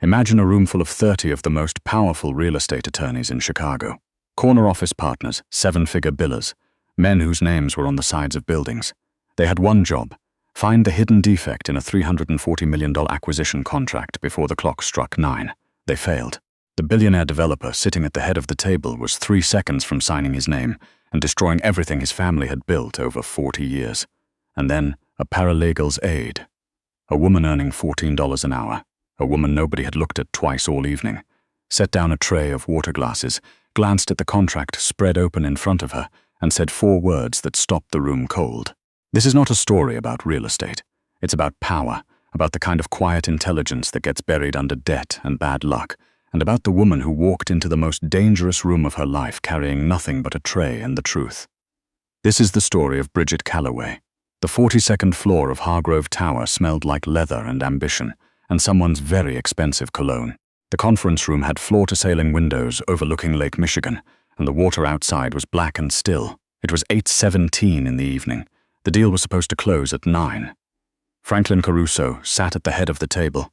Imagine a room full of 30 of the most powerful real estate attorneys in Chicago. Corner office partners, seven-figure billers, men whose names were on the sides of buildings. They had one job: find the hidden defect in a $340 million acquisition contract before the clock struck 9. They failed. The billionaire developer sitting at the head of the table was 3 seconds from signing his name and destroying everything his family had built over 40 years. And then a paralegal's aide. A woman earning $14 an hour, a woman nobody had looked at twice all evening, set down a tray of water glasses, glanced at the contract spread open in front of her, and said 4 words that stopped the room cold. This is not a story about real estate. It's about power, about the kind of quiet intelligence that gets buried under debt and bad luck, and about the woman who walked into the most dangerous room of her life carrying nothing but a tray and the truth. This is the story of Bridget Calloway. The 42nd floor of Hargrove Tower smelled like leather and ambition, and someone's very expensive cologne. The conference room had floor-to-ceiling windows overlooking Lake Michigan, and the water outside was black and still. It was 8:17 in the evening. The deal was supposed to close at 9. Franklin Caruso sat at the head of the table.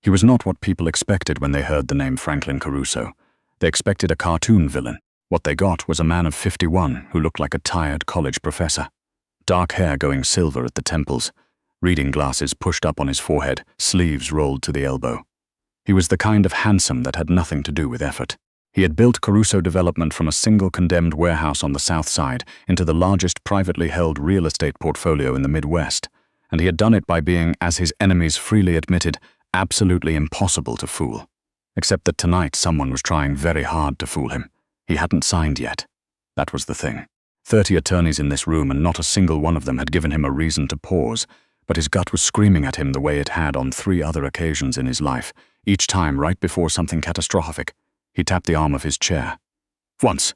He was not what people expected when they heard the name Franklin Caruso. They expected a cartoon villain. What they got was a man of 51 who looked like a tired college professor. Dark hair going silver at the temples, reading glasses pushed up on his forehead, sleeves rolled to the elbow. He was the kind of handsome that had nothing to do with effort. He had built Caruso Development from a single condemned warehouse on the South Side into the largest privately held real estate portfolio in the Midwest, and he had done it by being, as his enemies freely admitted, absolutely impossible to fool. Except that tonight someone was trying very hard to fool him. He hadn't signed yet. That was the thing. 30 attorneys in this room, and not a single one of them had given him a reason to pause, but his gut was screaming at him the way it had on 3 other occasions in his life, each time right before something catastrophic. He tapped the arm of his chair. Once.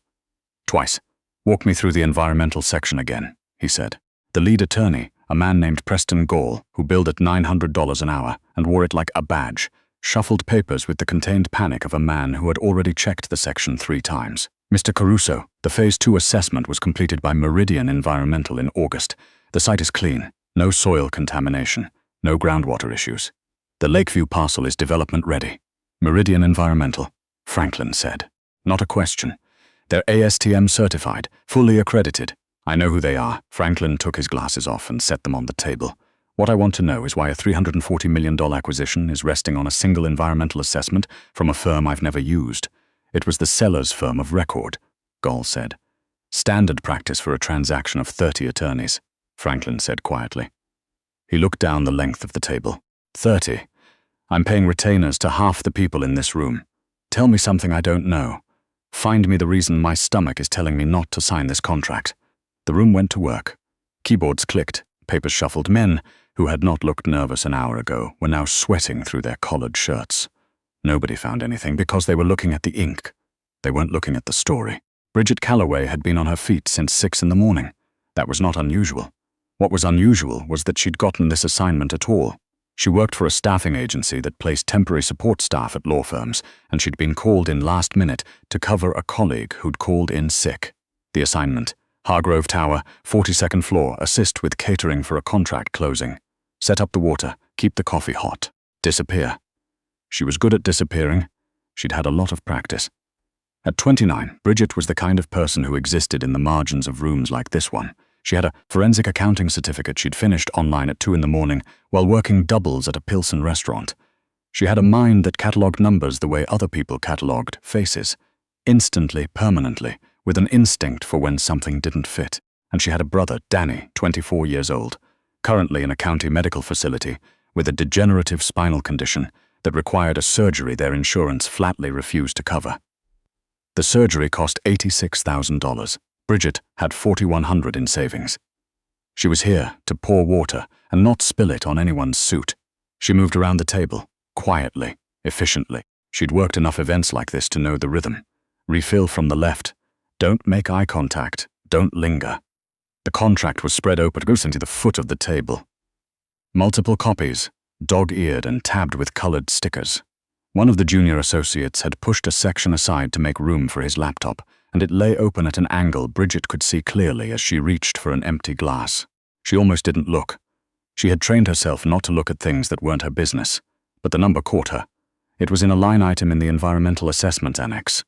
Twice. Walk me through the environmental section again, he said. The lead attorney, a man named Preston Gall, who billed at $900 an hour and wore it like a badge, shuffled papers with the contained panic of a man who had already checked the section 3 times. Mr. Caruso, the Phase 2 assessment was completed by Meridian Environmental in August. The site is clean. No soil contamination. No groundwater issues. The Lakeview parcel is development ready. Meridian Environmental, Franklin said. Not a question. They're ASTM certified, fully accredited. I know who they are. Franklin took his glasses off and set them on the table. What I want to know is why a $340 million acquisition is resting on a single environmental assessment from a firm I've never used. It was the seller's firm of record, Gall said. Standard practice for a transaction of 30 attorneys, Franklin said quietly. He looked down the length of the table. 30. I'm paying retainers to half the people in this room. Tell me something I don't know. Find me the reason my stomach is telling me not to sign this contract. The room went to work. Keyboards clicked, papers shuffled. Men, who had not looked nervous an hour ago, were now sweating through their collared shirts. Nobody found anything because they were looking at the ink. They weren't looking at the story. Bridget Calloway had been on her feet since 6 in the morning. That was not unusual. What was unusual was that she'd gotten this assignment at all. She worked for a staffing agency that placed temporary support staff at law firms, and she'd been called in last minute to cover a colleague who'd called in sick. The assignment: Hargrove Tower, 42nd floor, assist with catering for a contract closing. Set up the water, keep the coffee hot. Disappear. She was good at disappearing. She'd had a lot of practice. At 29, Bridget was the kind of person who existed in the margins of rooms like this one. She had a forensic accounting certificate she'd finished online at 2 in the morning while working doubles at a Pilsen restaurant. She had a mind that catalogued numbers the way other people catalogued faces, instantly, permanently, with an instinct for when something didn't fit. And she had a brother, Danny, 24 years old, currently in a county medical facility with a degenerative spinal condition that required a surgery their insurance flatly refused to cover. The surgery cost $86,000. Bridget had $4,100 in savings. She was here to pour water and not spill it on anyone's suit. She moved around the table, quietly, efficiently. She'd worked enough events like this to know the rhythm. Refill from the left. Don't make eye contact. Don't linger. The contract was spread open into the foot of the table. Multiple copies, dog-eared and tabbed with colored stickers. One of the junior associates had pushed a section aside to make room for his laptop, and it lay open at an angle Bridget could see clearly as she reached for an empty glass. She almost didn't look. She had trained herself not to look at things that weren't her business, but the number caught her. It was in a line item in the Environmental Assessment Annex,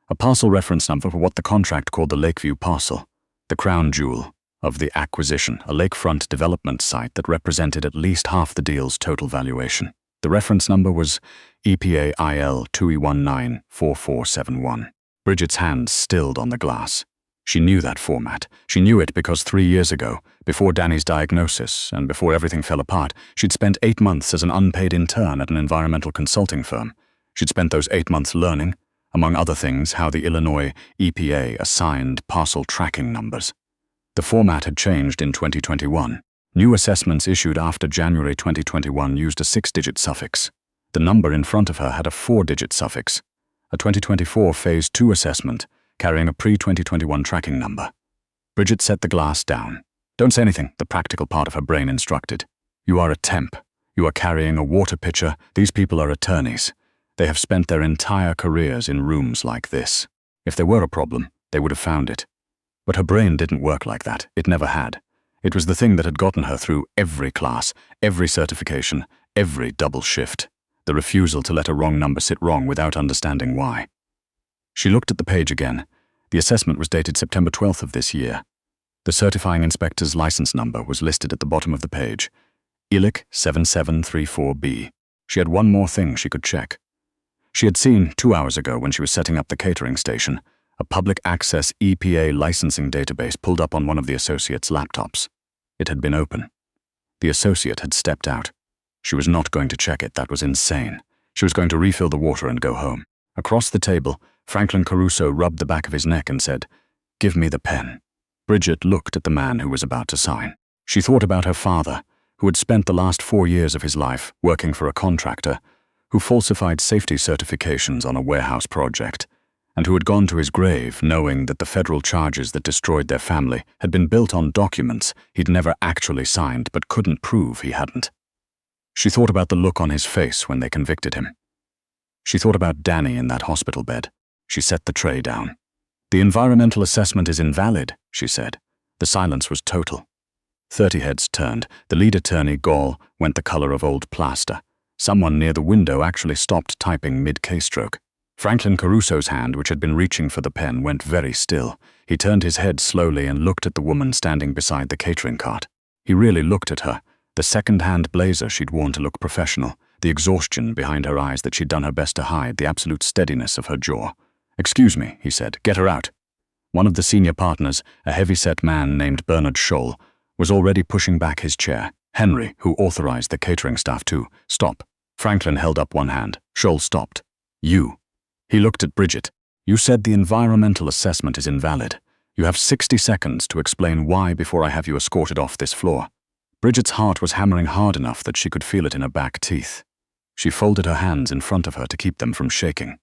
a parcel reference number for what the contract called the Lakeview parcel, the crown jewel of the acquisition, a lakefront development site that represented at least half the deal's total valuation. The reference number was EPA IL 2E194471. Bridget's hands stilled on the glass. She knew that format. She knew it because 3 years ago, before Danny's diagnosis and before everything fell apart, she'd spent 8 months as an unpaid intern at an environmental consulting firm. She'd spent those 8 months learning, among other things, how the Illinois EPA assigned parcel tracking numbers. The format had changed in 2021. New assessments issued after January 2021 used a 6-digit suffix. The number in front of her had a 4-digit suffix. A 2024 Phase 2 assessment carrying a pre-2021 tracking number. Bridget set the glass down. Don't say anything, the practical part of her brain instructed. You are a temp. You are carrying a water pitcher. These people are attorneys. They have spent their entire careers in rooms like this. If there were a problem, they would have found it. But her brain didn't work like that. It never had. It was the thing that had gotten her through every class, every certification, every double shift. The refusal to let a wrong number sit wrong without understanding why. She looked at the page again. The assessment was dated September 12th of this year. The certifying inspector's license number was listed at the bottom of the page. ILIC 7734B. She had one more thing she could check. She had seen, 2 hours ago when she was setting up the catering station, a public access EPA licensing database pulled up on one of the associate's laptops. It had been open. The associate had stepped out. She was not going to check it. That was insane. She was going to refill the water and go home. Across the table, Franklin Caruso rubbed the back of his neck and said, "Give me the pen." Bridget looked at the man who was about to sign. She thought about her father, who had spent the last 4 years of his life working for a contractor, who falsified safety certifications on a warehouse project, and who had gone to his grave knowing that the federal charges that destroyed their family had been built on documents he'd never actually signed but couldn't prove he hadn't. She thought about the look on his face when they convicted him. She thought about Danny in that hospital bed. She set the tray down. "The environmental assessment is invalid," she said. The silence was total. 30 heads turned. The lead attorney, Gall, went the color of old plaster. Someone near the window actually stopped typing mid-keystroke. Franklin Caruso's hand, which had been reaching for the pen, went very still. He turned his head slowly and looked at the woman standing beside the catering cart. He really looked at her, the second-hand blazer she'd worn to look professional, the exhaustion behind her eyes that she'd done her best to hide, the absolute steadiness of her jaw. "Excuse me," he said. "Get her out." One of the senior partners, a heavy-set man named Bernard Scholl, was already pushing back his chair. Henry, who authorized the catering staff to stop. Franklin held up one hand. Scholl stopped. "You." He looked at Bridget. "You said the environmental assessment is invalid. You have 60 seconds to explain why before I have you escorted off this floor." Bridget's heart was hammering hard enough that she could feel it in her back teeth. She folded her hands in front of her to keep them from shaking.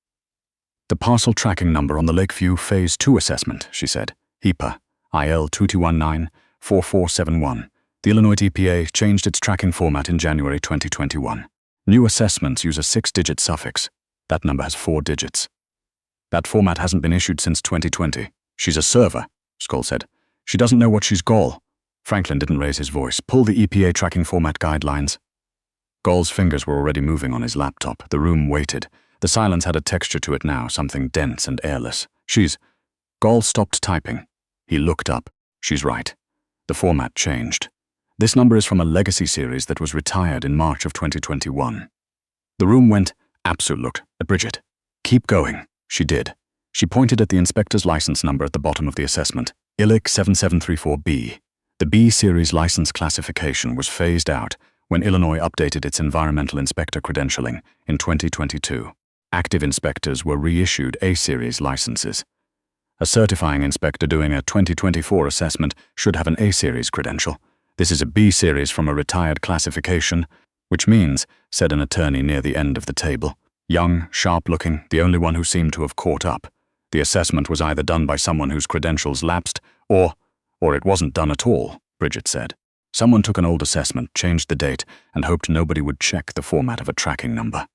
"The parcel tracking number on the Lakeview Phase 2 assessment," she said. "HEPA, IL 22194471. The Illinois EPA changed its tracking format in January 2021. New assessments use a 6-digit suffix. That number has 4 digits. That format hasn't been issued since 2020. She's a server," Scholl said. "She doesn't know what she's Gall." Franklin didn't raise his voice. "Pull the EPA tracking format guidelines." Gall's fingers were already moving on his laptop. The room waited. The silence had a texture to it now, something dense and airless. "She's..." Gall stopped typing. He looked up. "She's right. The format changed. This number is from a legacy series that was retired in March of 2021. The room went. Absu looked at Bridget. "Keep going." She did. She pointed at the inspector's license number at the bottom of the assessment. ILIC 7734B. The B-series license classification was phased out when Illinois updated its environmental inspector credentialing in 2022. Active inspectors were reissued A-series licenses. A certifying inspector doing a 2024 assessment should have an A-series credential. This is a B-series from a retired classification, which means, said an attorney near the end of the table, young, sharp-looking, the only one who seemed to have caught up. The assessment was either done by someone whose credentials lapsed, or it wasn't done at all, Bridget said. Someone took an old assessment, changed the date, and hoped nobody would check the format of a tracking number.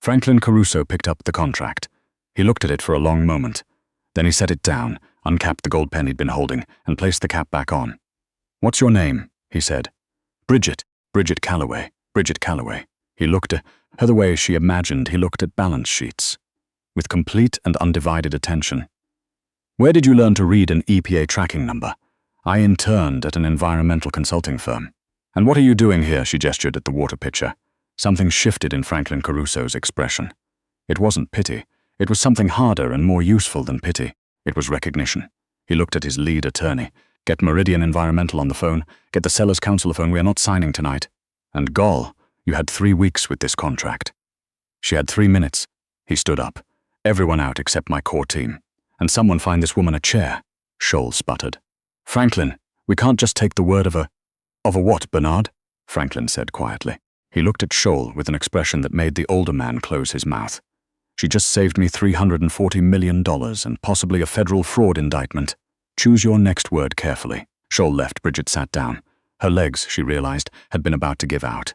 Franklin Caruso picked up the contract. He looked at it for a long moment. Then he set it down, uncapped the gold pen he'd been holding, and placed the cap back on. "What's your name?" he said. "Bridget. Bridget Calloway. Bridget Calloway." He looked at her the way she imagined he looked at balance sheets, with complete and undivided attention. Where did you learn to read an EPA tracking number? I interned at an environmental consulting firm. And what are you doing here? She gestured at the water pitcher. Something shifted in Franklin Caruso's expression. It wasn't pity. It was something harder and more useful than pity. It was recognition. He looked at his lead attorney. Get Meridian Environmental on the phone. Get the Sellers Council phone. We are not signing tonight. And gall, you had 3 weeks with this contract. She had 3 minutes. He stood up. Everyone out except my core team. And someone find this woman a chair. Scholl sputtered. Franklin, we can't just take the word of a what, Bernard? Franklin said quietly. He looked at Scholl with an expression that made the older man close his mouth. She just saved me $340 million and possibly a federal fraud indictment. Choose your next word carefully. Scholl left. Bridget sat down. Her legs, she realized, had been about to give out.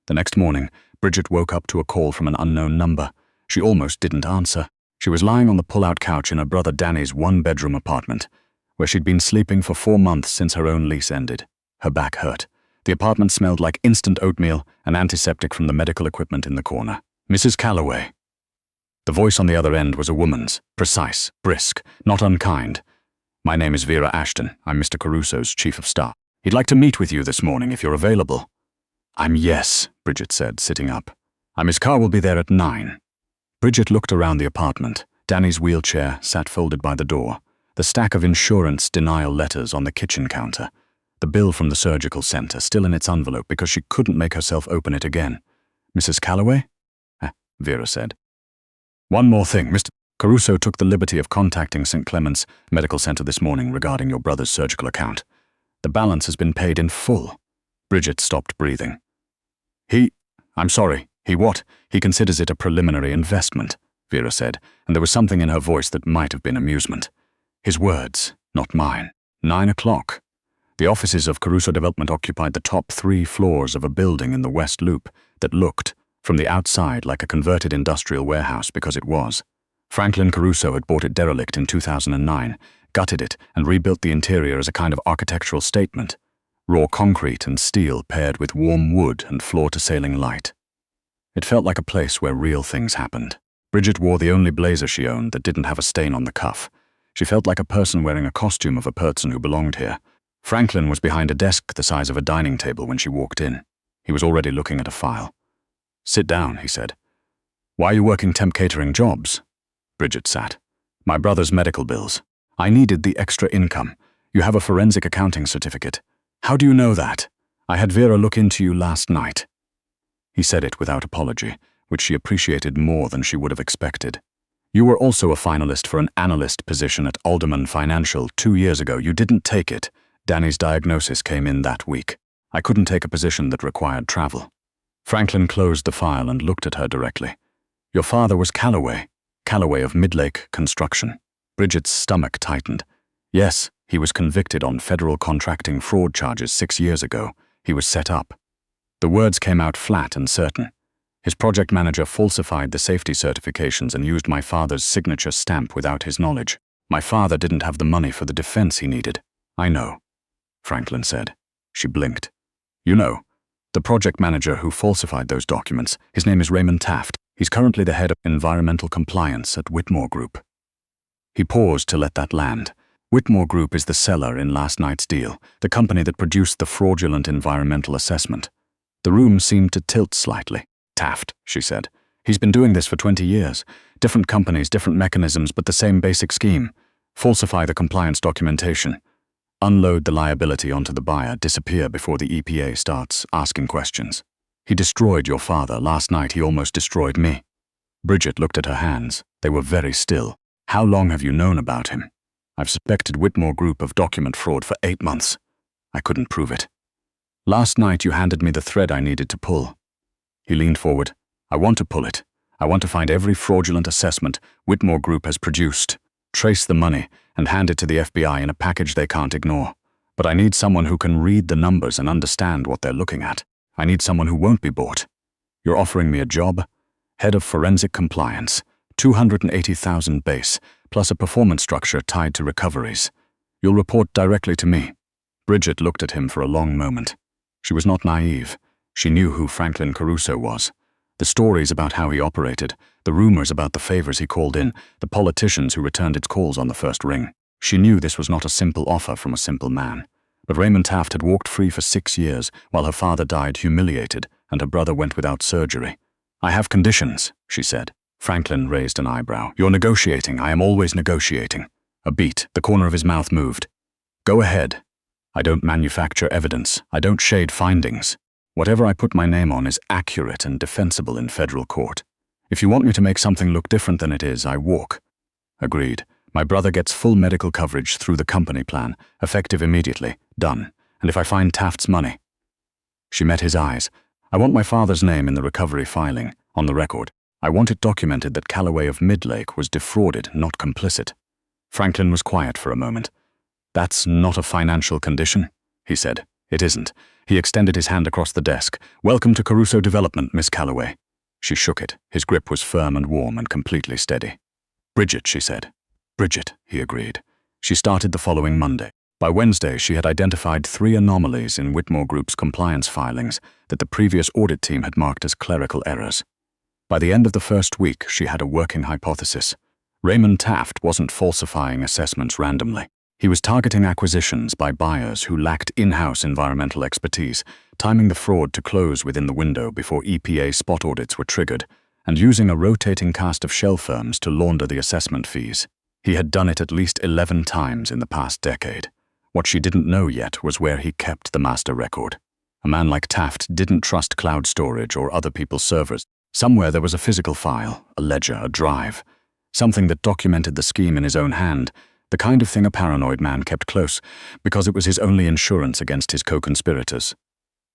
The next morning, Bridget woke up to a call from an unknown number. She almost didn't answer. She was lying on the pull-out couch in her brother Danny's one-bedroom apartment, where she'd been sleeping for 4 months since her own lease ended. Her back hurt. The apartment smelled like instant oatmeal and antiseptic from the medical equipment in the corner. Mrs. Calloway. The voice on the other end was a woman's, precise, brisk, not unkind. My name is Vera Ashton. I'm Mr. Caruso's chief of staff. He'd like to meet with you this morning if you're available. Yes, Bridget said, sitting up. His car will be there at 9. Bridget looked around the apartment. Danny's wheelchair sat folded by the door. The stack of insurance denial letters on the kitchen counter. The bill from the surgical center still in its envelope because she couldn't make herself open it again. Mrs. Calloway? Vera said. One more thing. Mr. Caruso took the liberty of contacting St. Clement's Medical Center this morning regarding your brother's surgical account. The balance has been paid in full. Bridget stopped breathing. I'm sorry. He what? He considers it a preliminary investment, Vera said, and there was something in her voice that might have been amusement. His words, not mine. 9 o'clock. The offices of Caruso Development occupied the top 3 floors of a building in the West Loop that looked, from the outside, like a converted industrial warehouse because it was. Franklin Caruso had bought it derelict in 2009, gutted it, and rebuilt the interior as a kind of architectural statement. Raw concrete and steel paired with warm wood and floor-to-ceiling light. It felt like a place where real things happened. Bridget wore the only blazer she owned that didn't have a stain on the cuff. She felt like a person wearing a costume of a person who belonged here. Franklin was behind a desk the size of a dining table when she walked in. He was already looking at a file. Sit down, he said. Why are you working temp catering jobs? Bridget sat. My brother's medical bills. I needed the extra income. You have a forensic accounting certificate. How do you know that? I had Vera look into you last night. He said it without apology, which she appreciated more than she would have expected. You were also a finalist for an analyst position at Alderman Financial 2 years ago. You didn't take it. Danny's diagnosis came in that week. I couldn't take a position that required travel. Franklin closed the file and looked at her directly. Your father was Calloway of Midlake Construction. Bridget's stomach tightened. Yes, he was convicted on federal contracting fraud charges 6 years ago. He was set up. The words came out flat and certain. His project manager falsified the safety certifications and used my father's signature stamp without his knowledge. My father didn't have the money for the defense he needed. I know, Franklin said. She blinked. You know, the project manager who falsified those documents, his name is Raymond Taft. He's currently the head of environmental compliance at Whitmore Group. He paused to let that land. Whitmore Group is the seller in last night's deal, the company that produced the fraudulent environmental assessment. The room seemed to tilt slightly. Taft, she said. He's been doing this for 20 years. Different companies, different mechanisms, but the same basic scheme. Falsify the compliance documentation. Unload the liability onto the buyer, disappear before the EPA starts asking questions. He destroyed your father. Last night he almost destroyed me. Bridget looked at her hands. They were very still. How long have you known about him? I've suspected Whitmore Group of document fraud for 8 months. I couldn't prove it. Last night you handed me the thread I needed to pull. He leaned forward. I want to pull it. I want to find every fraudulent assessment Whitmore Group has produced, trace the money, and hand it to the FBI in a package they can't ignore. But I need someone who can read the numbers and understand what they're looking at. I need someone who won't be bought. You're offering me a job? Head of Forensic Compliance, $280,000 base, plus a performance structure tied to recoveries. You'll report directly to me. Bridget looked at him for a long moment. She was not naive. She knew who Franklin Caruso was. The stories about how he operated, the rumors about the favors he called in, the politicians who returned its calls on the first ring. She knew this was not a simple offer from a simple man. But Raymond Taft had walked free for 6 years, while her father died humiliated and her brother went without surgery. "I have conditions," she said. Franklin raised an eyebrow. "You're negotiating. I am always negotiating." A beat, the corner of his mouth moved. "Go ahead. I don't manufacture evidence. I don't shade findings. Whatever I put my name on is accurate and defensible in federal court. If you want me to make something look different than it is, I walk." "Agreed. My brother gets full medical coverage through the company plan, effective immediately. Done. And if I find Taft's money..." She met his eyes. "I want my father's name in the recovery filing, on the record. I want it documented that Calloway of Midlake was defrauded, not complicit." Franklin was quiet for a moment. "That's not a financial condition," he said. "It isn't." He extended his hand across the desk. "Welcome to Caruso Development, Miss Calloway." She shook it. His grip was firm and warm and completely steady. "Bridget," she said. "Bridget," he agreed. She started the following Monday. By Wednesday, she had identified 3 anomalies in Whitmore Group's compliance filings that the previous audit team had marked as clerical errors. By the end of the first week, she had a working hypothesis. Raymond Taft wasn't falsifying assessments randomly. He was targeting acquisitions by buyers who lacked in-house environmental expertise, timing the fraud to close within the window before EPA spot audits were triggered, and using a rotating cast of shell firms to launder the assessment fees. He had done it at least 11 times in the past decade. What she didn't know yet was where he kept the master record. A man like Taft didn't trust cloud storage or other people's servers. Somewhere there was a physical file, a ledger, a drive, something that documented the scheme in his own hand, the kind of thing a paranoid man kept close, because it was his only insurance against his co-conspirators.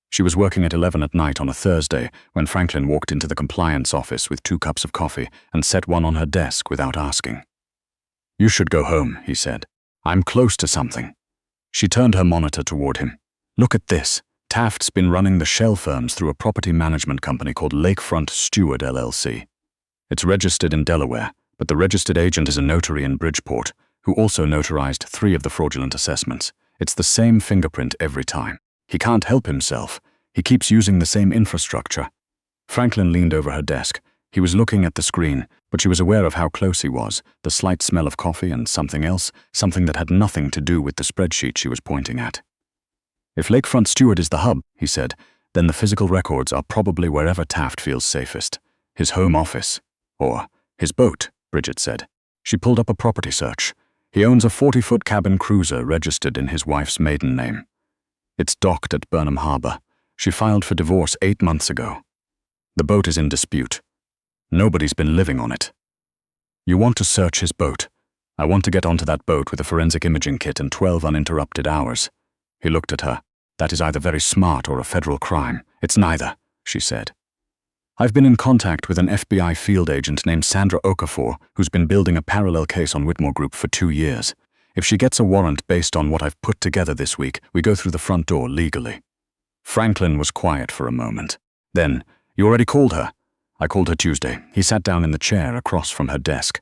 She was working at 11 at night on a Thursday when Franklin walked into the compliance office with 2 cups of coffee and set one on her desk without asking. "You should go home," he said. "I'm close to something." She turned her monitor toward him. "Look at this. Taft's been running the shell firms through a property management company called Lakefront Steward LLC. It's registered in Delaware, but the registered agent is a notary in Bridgeport, who also notarized 3 of the fraudulent assessments. It's the same fingerprint every time. He can't help himself. He keeps using the same infrastructure." Franklin leaned over her desk. He was looking at the screen, but she was aware of how close he was, the slight smell of coffee and something else, something that had nothing to do with the spreadsheet she was pointing at. "If Lakefront Steward is the hub," he said, "then the physical records are probably wherever Taft feels safest. His home office. Or his boat," Bridget said. She pulled up a property search. "He owns a 40-foot cabin cruiser registered in his wife's maiden name. It's docked at Burnham Harbor. She filed for divorce 8 months ago. The boat is in dispute. Nobody's been living on it. You want to search his boat. I want to get onto that boat with a forensic imaging kit in 12 uninterrupted hours." He looked at her. "That is either very smart or a federal crime." "It's neither," she said. "I've been in contact with an FBI field agent named Sandra Okafor, who's been building a parallel case on Whitmore Group for 2 years. If she gets a warrant based on what I've put together this week, we go through the front door legally." Franklin was quiet for a moment. Then, "You already called her?" "I called her Tuesday." He sat down in the chair across from her desk.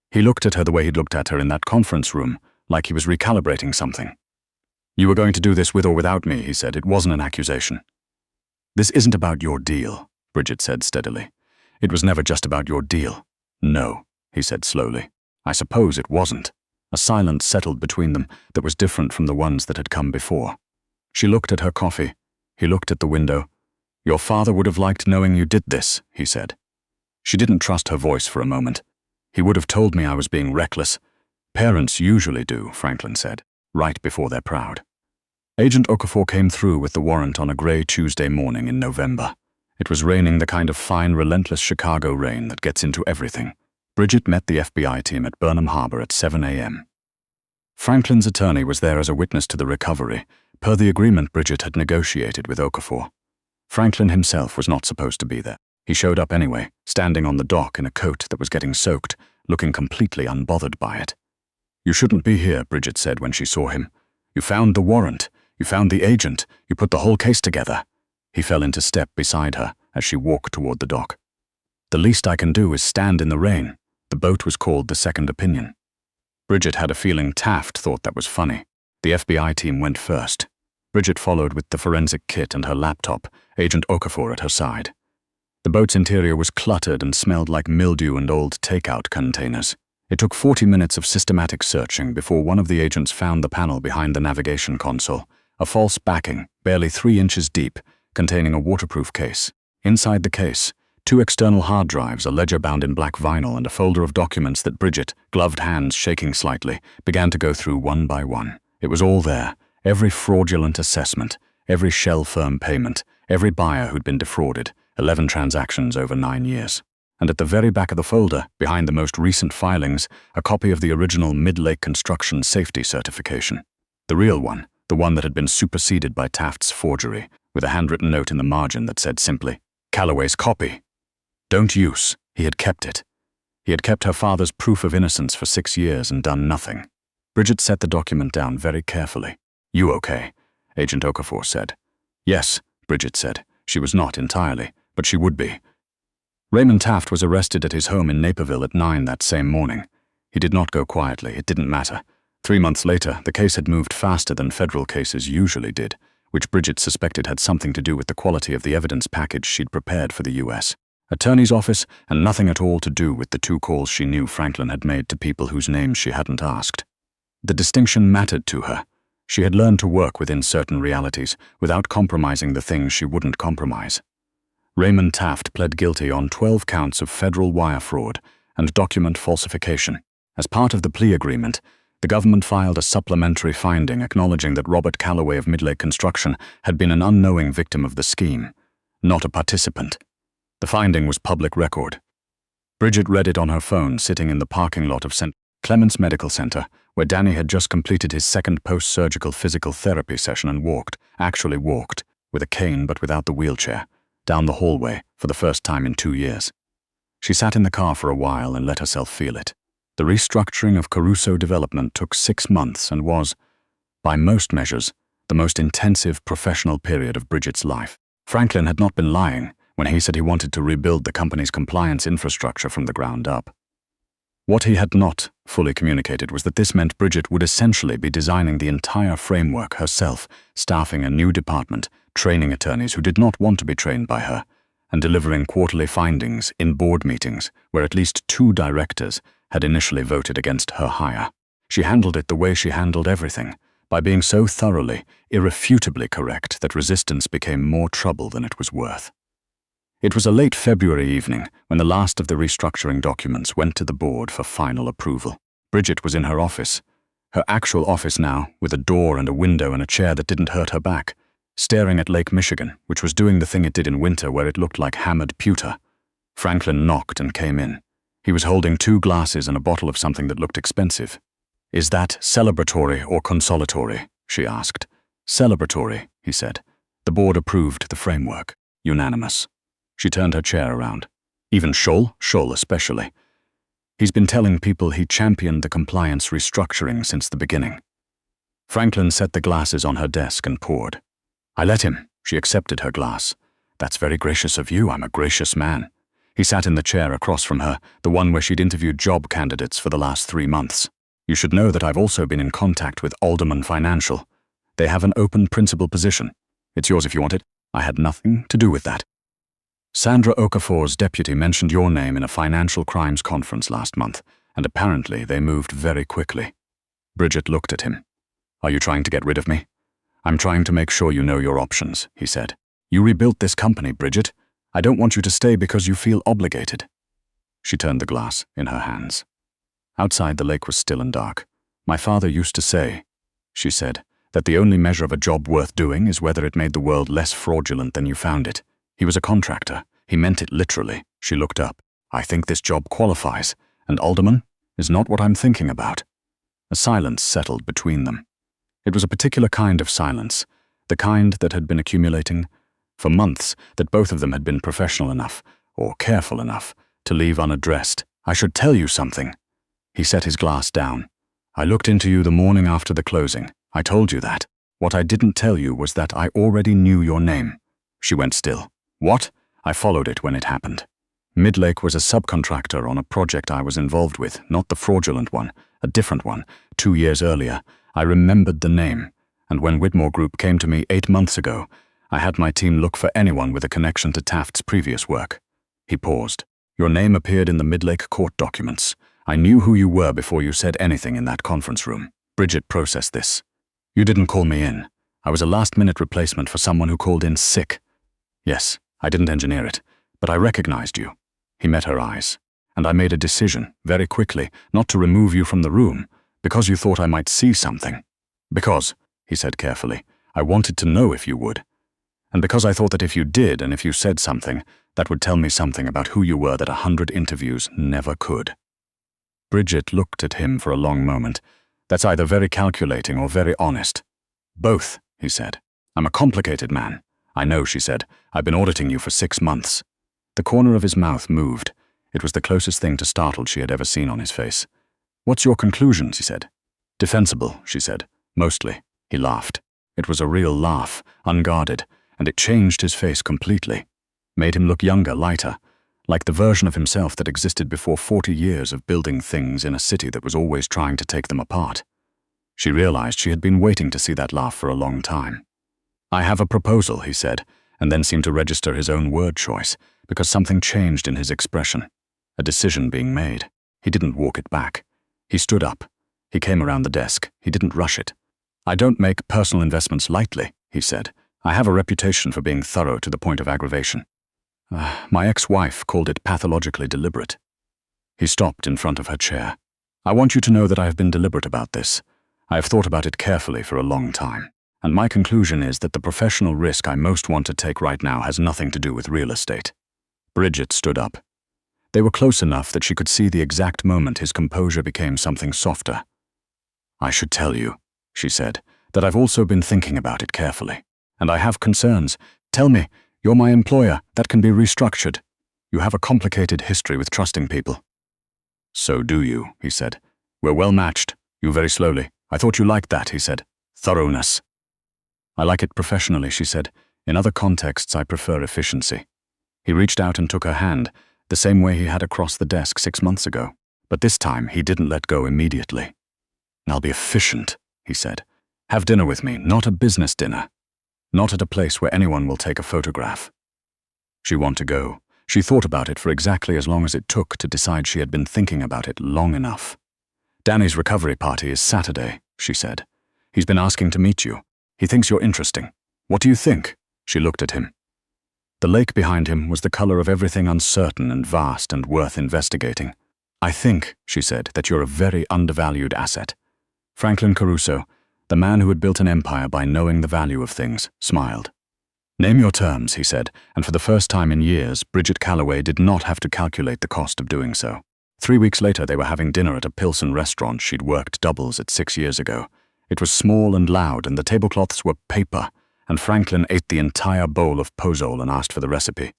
He looked at her the way he'd looked at her in that conference room, like he was recalibrating something. "You were going to do this with or without me," he said. "It wasn't an accusation." "This isn't about your deal," Bridget said steadily. "It was never just about your deal." "No," he said slowly. "I suppose it wasn't." A silence settled between them that was different from the ones that had come before. She looked at her coffee. He looked at the window. "Your father would have liked knowing you did this," he said. She didn't trust her voice for a moment. "He would have told me I was being reckless." "Parents usually do," Franklin said, "right before they're proud." Agent Okafor came through with the warrant on a gray Tuesday morning in November. It was raining, the kind of fine, relentless Chicago rain that gets into everything. Bridget met the FBI team at Burnham Harbor at 7 a.m. Franklin's attorney was there as a witness to the recovery, per the agreement Bridget had negotiated with Okafor. Franklin himself was not supposed to be there. He showed up anyway, standing on the dock in a coat that was getting soaked, looking completely unbothered by it. "You shouldn't be here," Bridget said when she saw him. "You found the warrant. You found the agent. You put the whole case together." He fell into step beside her as she walked toward the dock. "The least I can do is stand in the rain." The boat was called the Second Opinion. Bridget had a feeling Taft thought that was funny. The FBI team went first. Bridget followed with the forensic kit and her laptop, Agent Okafor at her side. The boat's interior was cluttered and smelled like mildew and old takeout containers. It took 40 minutes of systematic searching before one of the agents found the panel behind the navigation console, a false backing, barely 3 inches deep, containing a waterproof case. Inside the case, 2 external hard drives, a ledger bound in black vinyl, and a folder of documents that Bridget, gloved hands shaking slightly, began to go through one by one. It was all there, every fraudulent assessment, every shell firm payment, every buyer who'd been defrauded, 11 transactions over 9 years. And at the very back of the folder, behind the most recent filings, a copy of the original Mid-Lake Construction Safety Certification. The real one, the one that had been superseded by Taft's forgery, with a handwritten note in the margin that said simply, "Calloway's copy. Don't use." He had kept it. He had kept her father's proof of innocence for 6 years and done nothing. Bridget set the document down very carefully. "You okay?" Agent Okafor said. "Yes," Bridget said. She was not entirely, but she would be. Raymond Taft was arrested at his home in Naperville at 9 that same morning. He did not go quietly. It didn't matter. 3 months later, the case had moved faster than federal cases usually did, which Bridget suspected had something to do with the quality of the evidence package she'd prepared for the U.S. Attorney's office, and nothing at all to do with the 2 calls she knew Franklin had made to people whose names she hadn't asked. The distinction mattered to her. She had learned to work within certain realities without compromising the things she wouldn't compromise. Raymond Taft pled guilty on 12 counts of federal wire fraud and document falsification. As part of the plea agreement, the government filed a supplementary finding acknowledging that Robert Calloway of Mid-Lake Construction had been an unknowing victim of the scheme, not a participant. The finding was public record. Bridget read it on her phone sitting in the parking lot of St. Clements Medical Center, where Danny had just completed his second post-surgical physical therapy session and actually walked, with a cane but without the wheelchair, down the hallway for the first time in 2 years. She sat in the car for a while and let herself feel it. The restructuring of Caruso Development took 6 months and was, by most measures, the most intensive professional period of Bridget's life. Franklin had not been lying when he said he wanted to rebuild the company's compliance infrastructure from the ground up. What he had not fully communicated was that this meant Bridget would essentially be designing the entire framework herself, staffing a new department, training attorneys who did not want to be trained by her, and delivering quarterly findings in board meetings where at least 2 directors had initially voted against her hire. She handled it the way she handled everything, by being so thoroughly, irrefutably correct that resistance became more trouble than it was worth. It was a late February evening when the last of the restructuring documents went to the board for final approval. Bridget was in her office, her actual office now, with a door and a window and a chair that didn't hurt her back, staring at Lake Michigan, which was doing the thing it did in winter where it looked like hammered pewter. Franklin knocked and came in. He was holding 2 glasses and a bottle of something that looked expensive. "Is that celebratory or consolatory?" she asked. "Celebratory," he said. The board approved the framework. Unanimous. She turned her chair around. "Even Scholl especially. He's been telling people he championed the compliance restructuring since the beginning." Franklin set the glasses on her desk and poured. "I let him." She accepted her glass. "That's very gracious of you. I'm a gracious man." He sat in the chair across from her, the one where she'd interviewed job candidates for the last 3 months. "You should know that I've also been in contact with Alderman Financial. They have an open principal position. It's yours if you want it. I had nothing to do with that. Sandra Okafor's deputy mentioned your name in a financial crimes conference last month, and apparently they moved very quickly." Bridget looked at him. "Are you trying to get rid of me?" "I'm trying to make sure you know your options," he said. "You rebuilt this company, Bridget. I don't want you to stay because you feel obligated." She turned the glass in her hands. Outside, the lake was still and dark. "My father used to say," she said, "that the only measure of a job worth doing is whether it made the world less fraudulent than you found it. He was a contractor. He meant it literally." She looked up. "I think this job qualifies, and Alderman is not what I'm thinking about." A silence settled between them. It was a particular kind of silence, the kind that had been accumulating for months, that both of them had been professional enough, or careful enough, to leave unaddressed. "I should tell you something." He set his glass down. "I looked into you the morning after the closing. I told you that. What I didn't tell you was that I already knew your name." She went still. "What?" "I followed it when it happened. Mid-Lake was a subcontractor on a project I was involved with, not the fraudulent one, a different one, 2 years earlier. I remembered the name, and when Whitmore Group came to me 8 months ago, I had my team look for anyone with a connection to Taft's previous work. He paused. Your name appeared in the Midlake court documents. I knew who you were before you said anything in that conference room. Bridget processed this. You didn't call me in. I was a last-minute replacement for someone who called in sick. Yes, I didn't engineer it, but I recognized you. He met her eyes. And I made a decision, very quickly, not to remove you from the room, because you thought I might see something. Because, he said carefully, I wanted to know if you would. And because I thought that if you did and if you said something, that would tell me something about who you were that 100 interviews never could. Bridget looked at him for a long moment. That's either very calculating or very honest. Both, he said. I'm a complicated man. I know, she said. I've been auditing you for 6 months. The corner of his mouth moved. It was the closest thing to startled she had ever seen on his face. What's your conclusion, he said. Defensible, she said. Mostly. He laughed. It was a real laugh, unguarded, and it changed his face completely. Made him look younger, lighter, like the version of himself that existed before 40 years of building things in a city that was always trying to take them apart. She realized she had been waiting to see that laugh for a long time. I have a proposal, he said, and then seemed to register his own word choice, because something changed in his expression. A decision being made. He didn't walk it back. He stood up. He came around the desk. He didn't rush it. I don't make personal investments lightly, he said. I have a reputation for being thorough to the point of aggravation. My ex-wife called it pathologically deliberate. He stopped in front of her chair. I want you to know that I have been deliberate about this. I have thought about it carefully for a long time. And my conclusion is that the professional risk I most want to take right now has nothing to do with real estate. Bridget stood up. They were close enough that she could see the exact moment his composure became something softer. I should tell you, she said, that I've also been thinking about it carefully. And I have concerns. Tell me, you're my employer. That can be restructured. You have a complicated history with trusting people. So do you, he said. We're well matched. You very slowly. I thought you liked that, he said. Thoroughness. I like it professionally, she said. In other contexts, I prefer efficiency. He reached out and took her hand, the same way he had across the desk 6 months ago. But this time, he didn't let go immediately. I'll be efficient, he said. Have dinner with me, not a business dinner. Not at a place where anyone will take a photograph. She wanted to go. She thought about it for exactly as long as it took to decide she had been thinking about it long enough. Danny's recovery party is Saturday, she said. He's been asking to meet you. He thinks you're interesting. What do you think? She looked at him. The lake behind him was the color of everything uncertain and vast and worth investigating. I think, she said, that you're a very undervalued asset. Franklin Caruso, the man who had built an empire by knowing the value of things, smiled. Name your terms, he said, and for the first time in years, Bridget Calloway did not have to calculate the cost of doing so. 3 weeks later, they were having dinner at a Pilsen restaurant she'd worked doubles at 6 years ago. It was small and loud, and the tablecloths were paper, and Franklin ate the entire bowl of pozole and asked for the recipe.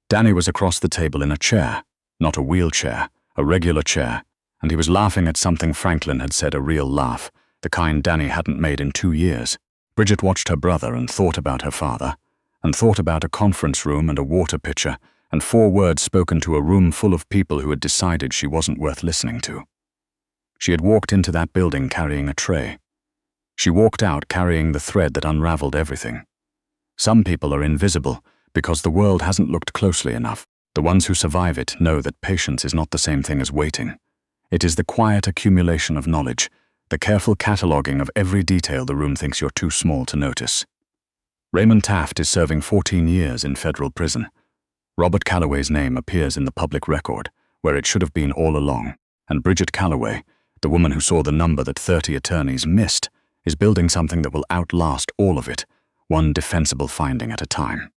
Danny was across the table in a chair, not a wheelchair, a regular chair, and he was laughing at something Franklin had said, a real laugh, the kind Danny hadn't made in 2 years. Bridget watched her brother and thought about her father, and thought about a conference room and a water pitcher, and 4 words spoken to a room full of people who had decided she wasn't worth listening to. She had walked into that building carrying a tray. She walked out carrying the thread that unraveled everything. Some people are invisible because the world hasn't looked closely enough. The ones who survive it know that patience is not the same thing as waiting. It is the quiet accumulation of knowledge, the careful cataloging of every detail the room thinks you're too small to notice. Raymond Taft is serving 14 years in federal prison. Robert Calloway's name appears in the public record, where it should have been all along, and Bridget Calloway, the woman who saw the number that 30 attorneys missed, is building something that will outlast all of it, one defensible finding at a time.